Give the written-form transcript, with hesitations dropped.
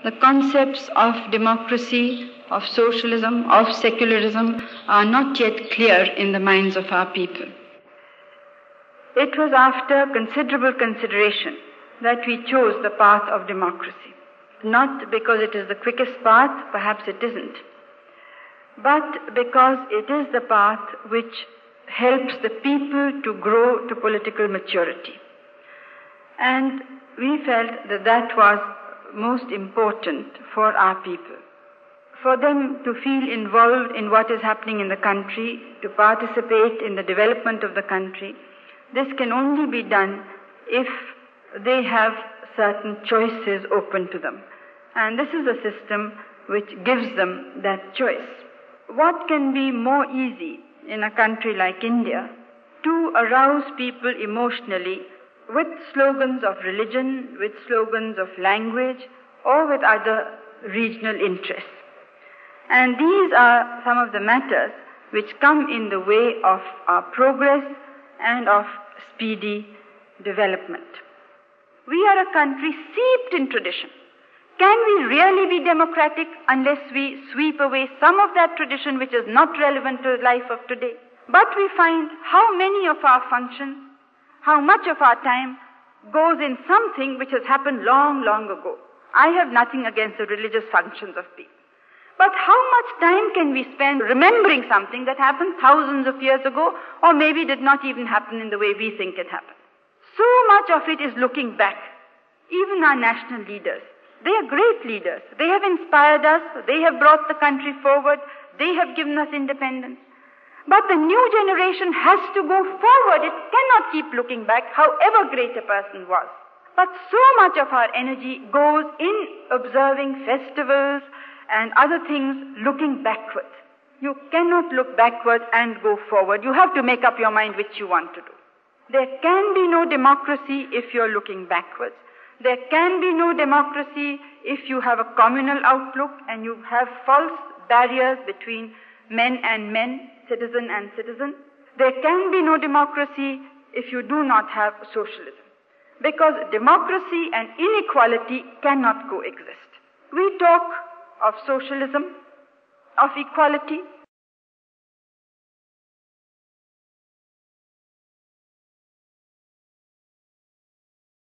The concepts of democracy, of socialism, of secularism are not yet clear in the minds of our people. It was after considerable consideration that we chose the path of democracy. Not because it is the quickest path, perhaps it isn't, but because it is the path which helps the people to grow to political maturity. And we felt that that was most important for our people, for them to feel involved in what is happening in the country, to participate in the development of the country. This can only be done if they have certain choices open to them. And this is a system which gives them that choice. What can be more easy in a country like India to arouse people emotionally with slogans of religion, with slogans of language, or with other regional interests? And these are some of the matters which come in the way of our progress and of speedy development. We are a country steeped in tradition. Can we really be democratic unless we sweep away some of that tradition which is not relevant to the life of today? But we find how many of our functions, how much of our time goes in something which has happened long, long ago. I have nothing against the religious functions of people. But how much time can we spend remembering something that happened thousands of years ago, or maybe did not even happen in the way we think it happened? So much of it is looking back. Even our national leaders, they are great leaders. They have inspired us. They have brought the country forward. They have given us independence. But the new generation has to go forward. It cannot keep looking back, however great a person was. But so much of our energy goes in observing festivals and other things looking backwards. You cannot look backwards and go forward. You have to make up your mind which you want to do. There can be no democracy if you're looking backwards. There can be no democracy if you have a communal outlook and you have false barriers between men and men, citizen and citizen. There can be no democracy if you do not have socialism, because democracy and inequality cannot coexist. We talk of socialism, of equality,